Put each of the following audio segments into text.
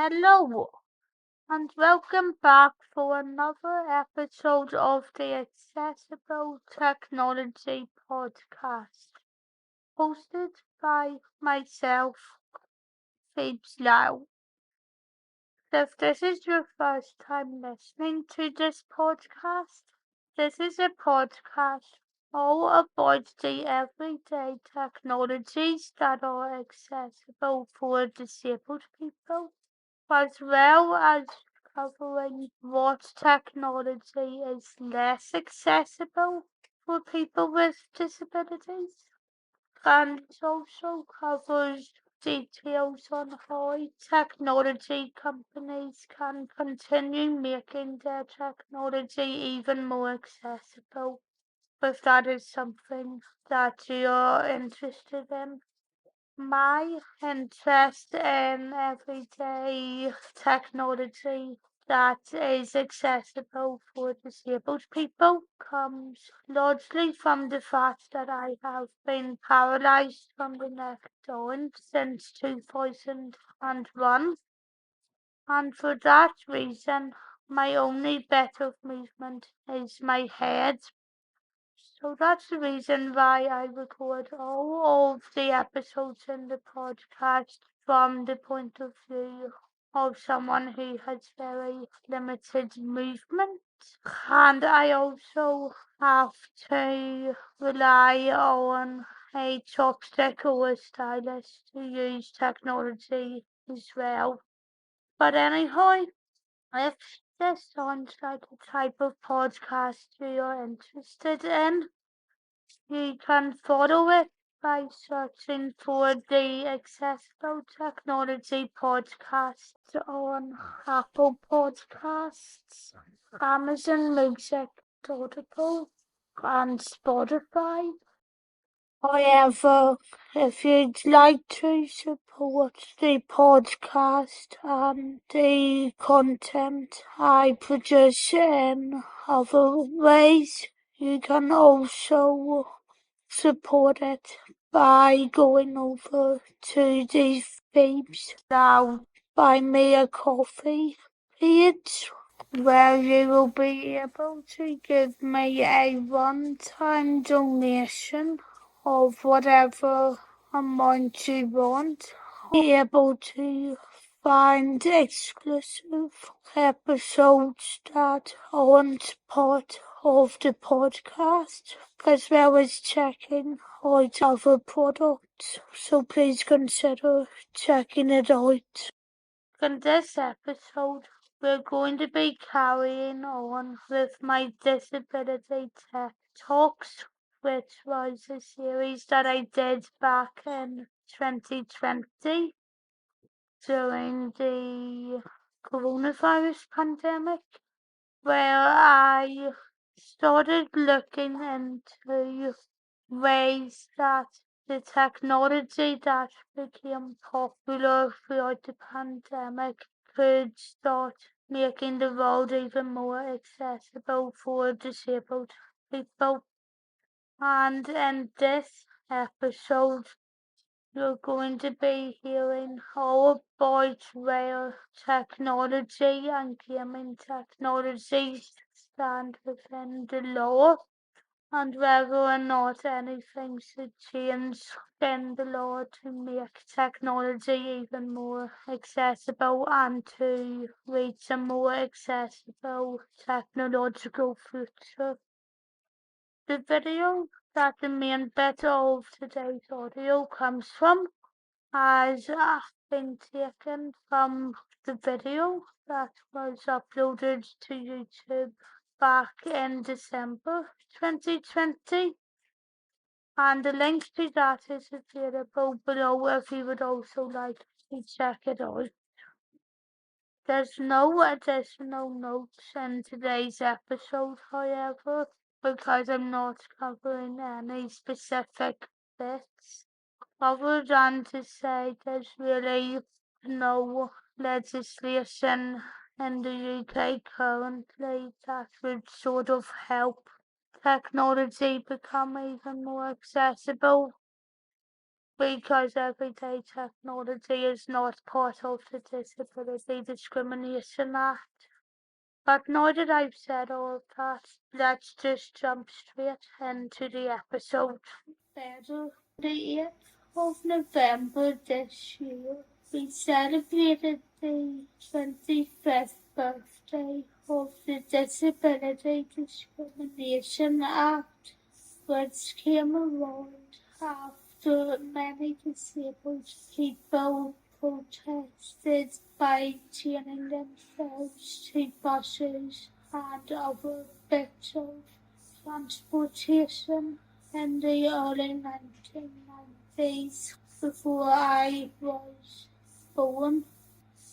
Hello, and welcome back for another episode of the Accessible Technology Podcast, hosted by myself, Phoebes Lau. If this is your first time listening to this podcast, this is a podcast all about the everyday technologies that are accessible for disabled people, as well as covering what technology is less accessible for people with disabilities, and it also covers details on how technology companies can continue making their technology even more accessible, if that is something that you're interested in. My interest in everyday technology that is accessible for disabled people comes largely from the fact that I have been paralysed from the neck down since 2001, and for that reason, my only bit of movement is my head. So that's the reason why I record all of the episodes in the podcast from the point of view of someone who has very limited movement. And I also have to rely on a chopstick or a stylus to use technology as well. But anyhow, if this sounds like a type of podcast you're interested in, you can follow it by searching for the Accessible Technology Podcast on Apple Podcasts, Amazon Music, Audible, and Spotify. However, if you'd like to support the podcast and the content I produce in other ways, you can also support it by going over to the Phoebes Lau Buy Me a Coffee page, where you will be able to give me a one-time donation of whatever amount you want. Be able to find exclusive episodes that aren't part of the podcast, as well as checking out other products, so please consider checking it out. In this episode, we're going to be carrying on with my Disability Tech Talks, which was a series that I did back in 2020 during the coronavirus pandemic, where I started looking into ways that the technology that became popular throughout the pandemic could start making the world even more accessible for disabled people. And in this episode, you're going to be hearing all about where technology and gaming technology stand within the law, and whether or not anything should change in the law to make technology even more accessible and to reach a more accessible technological future. The video that the main bit of today's audio comes from has been taken from the video that was uploaded to YouTube back in December 2020, and the link to that is available below if you would also like to check it out. There's no additional notes in today's episode, however, because I'm not covering any specific bits, other than to say there's really no legislation in the UK currently that would sort of help technology become even more accessible. because everyday technology is not part of the Disability Discrimination Act. But now that I've said all of that, let's just jump straight into the episode. Better. The 8th of November this year, we celebrated the 25th birthday of the Disability Discrimination Act, which came around after many disabled people protested by chaining themselves to buses and other bits of transportation in the early 1990s, before I was born.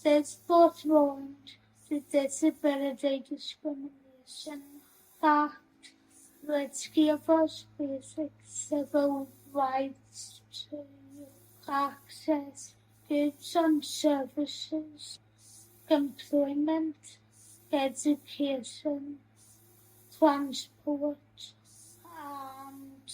This brought round the Disability Discrimination Act, which gave us basic civil rights to access goods and services, employment, education, transport, and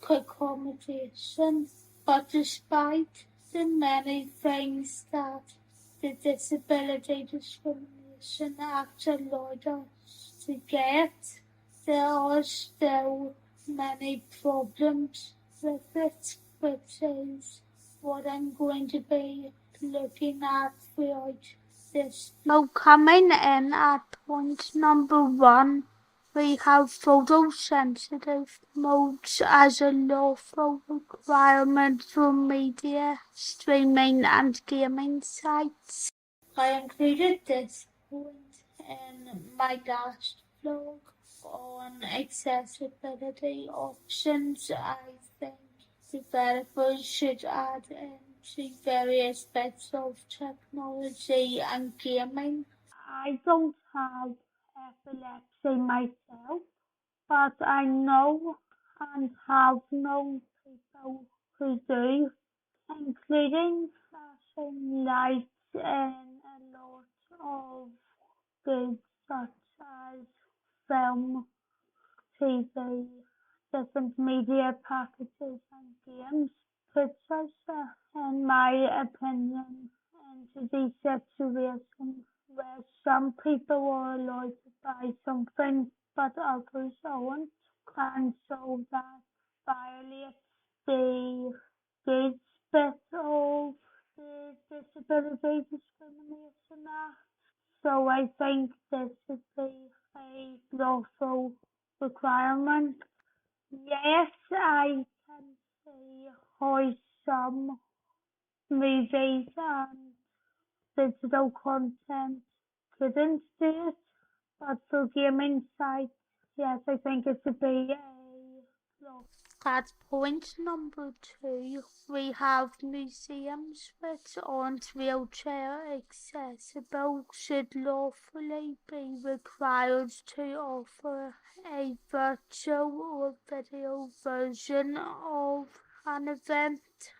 accommodation. But despite the many things that the Disability Discrimination Act allowed us to get, there are still many problems with it, which is what I'm going to be looking at throughout this. Now, coming in at point number 1, we have photosensitive modes as a lawful requirement for media, streaming and gaming sites. I included this point in my last vlog on accessibility options. I think developers should add into various bits of technology and gaming. I don't have epilepsy myself, but I know and have known people who do, including flashing lights in a lot of goods such as film, TV, different media packages and games, puts us, in my opinion, into the situation where some people are allowed to buy something but others aren't, and so that violates the goods bit of the Disability Discrimination Act. So I think this should be a lawful requirement. Yes, I can see how some movies and digital content couldn't do it, but for gaming sites, yes, I think it should be a law. At point number 2, we have museums which aren't wheelchair accessible should lawfully be required to offer a virtual or video version of an event.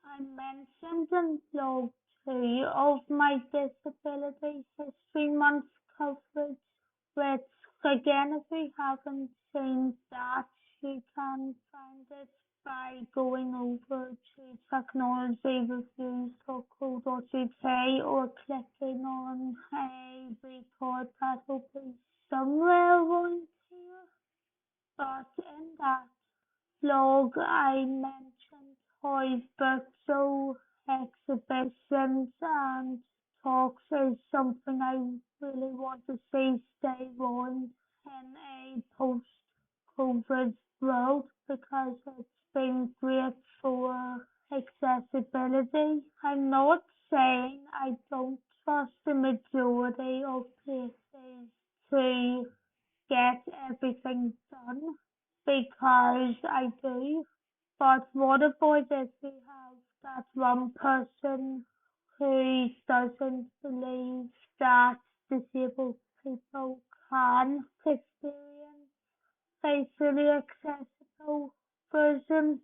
I mentioned in vlog 2 of my Disability History Month coverage, which again, if we haven't seen that, you can find it by going over to technologyreviews.co.uk or clicking on a record that will be somewhere around here. But in that vlog, I mentioned how virtual exhibitions and talks is something I really want to see stay on in a post-COVID world, because it's been great for accessibility. I'm not saying I don't trust the majority of places to get everything done, because I do. But what about if we have that one person who doesn't believe that disabled people can experience a fully accessible version?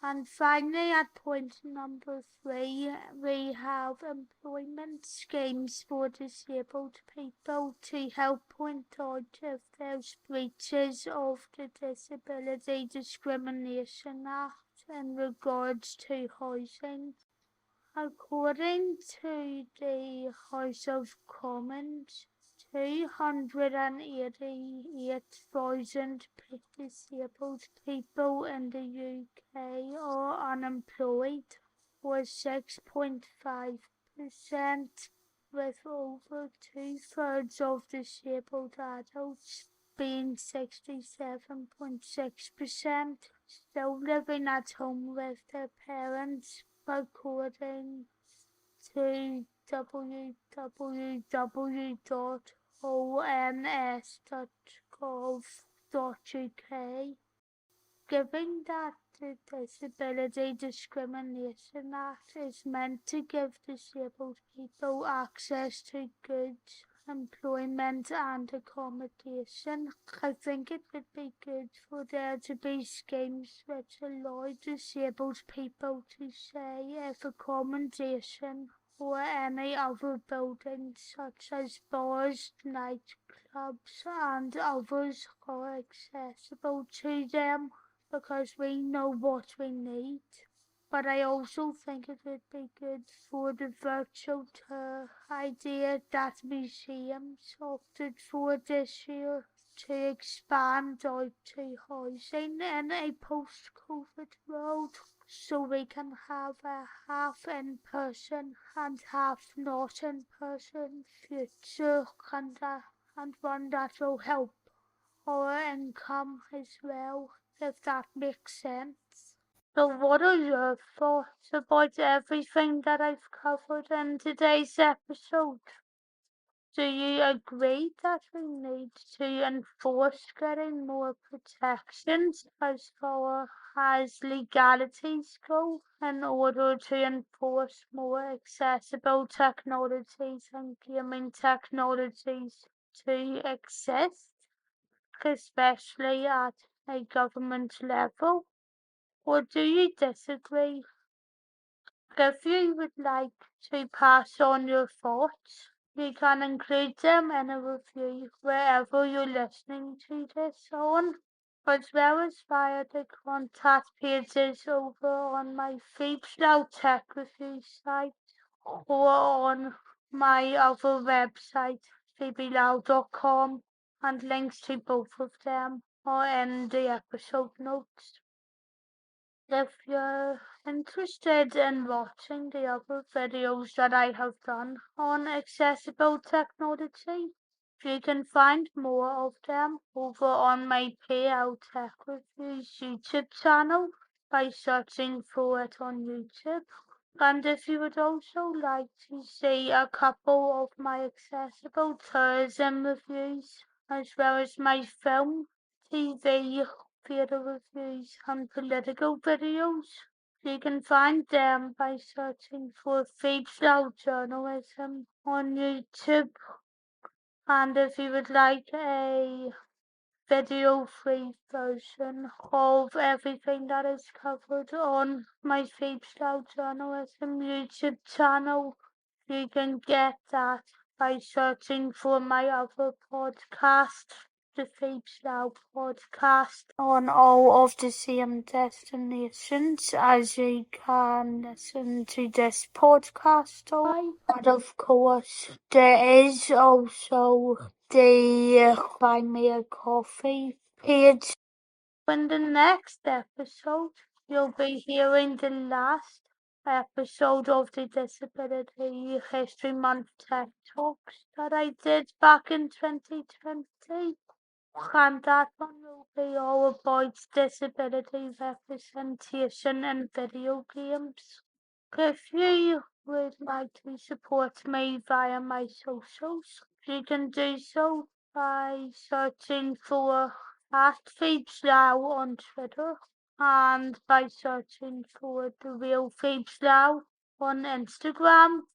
And finally, at point number 3, we have employment schemes for disabled people to help point out if there's breaches of the Disability Discrimination Act. in regards to housing. According to the House of Commons, 288,000 disabled people in the UK are unemployed, or 6.5%, with over two-thirds of disabled adults, being 67.6%, still living at home with their parents, according to www.ons.gov.uk. Given that the Disability Discrimination Act is meant to give disabled people access to goods, employment and accommodation, I think it would be good for there to be schemes which allow disabled people to say if accommodation or any other buildings such as bars, nightclubs and others are accessible to them, because we know what we need. But I also think it would be good for the virtual tour idea that museums opted for this year, to expand out to housing in a post-COVID world, so we can have a half in-person and half not in-person future, and one that will help our income as well, if that makes sense. So what are your thoughts about everything that I've covered in today's episode? Do you agree that we need to enforce getting more protections as far as legalities go, in order to enforce more accessible technologies and gaming technologies to exist, especially at a government level? Or do you disagree? If you would like to pass on your thoughts, you can include them in a review wherever you're listening to this on, as well as via the contact pages over on my Phoebeslow Tech Review site, or on my other website, phoebelow.com, and links to both of them are in the episode notes. If you're interested in watching the other videos that I have done on accessible technology, you can find more of them over on my PL Tech Reviews YouTube channel by searching for it on YouTube. And if you would also like to see a couple of my accessible tourism reviews, as well as my film, TV, theatre reviews and political videos, you can find them by searching for Phoebeslow Journalism on YouTube. And if you would like a video-free version of everything that is covered on my Phoebeslow Journalism YouTube channel, you can get that by searching for my other podcast, the Phoebeslow Podcast, on all of the same destinations as you can listen to this podcast on. But of course, there is also the Buy Me a Coffee page. In the next episode, you'll be hearing the last episode of the Disability History Month Tech Talks that I did back in 2020. And that one will be all about disability representation in video games. If you would like to support me via my socials, you can do so by searching for @Phoebeslow on Twitter, and by searching for The Real Phoebeslow on Instagram.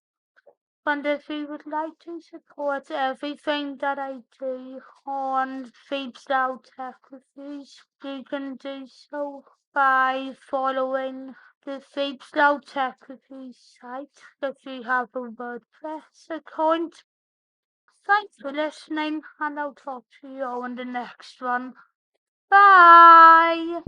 And if you would like to support everything that I do on Phoebeslow Tech Reviews, you can do so by following the Phoebeslow Tech Reviews site if you have a WordPress account. Thanks for listening, and I'll talk to you all in the next one. Bye!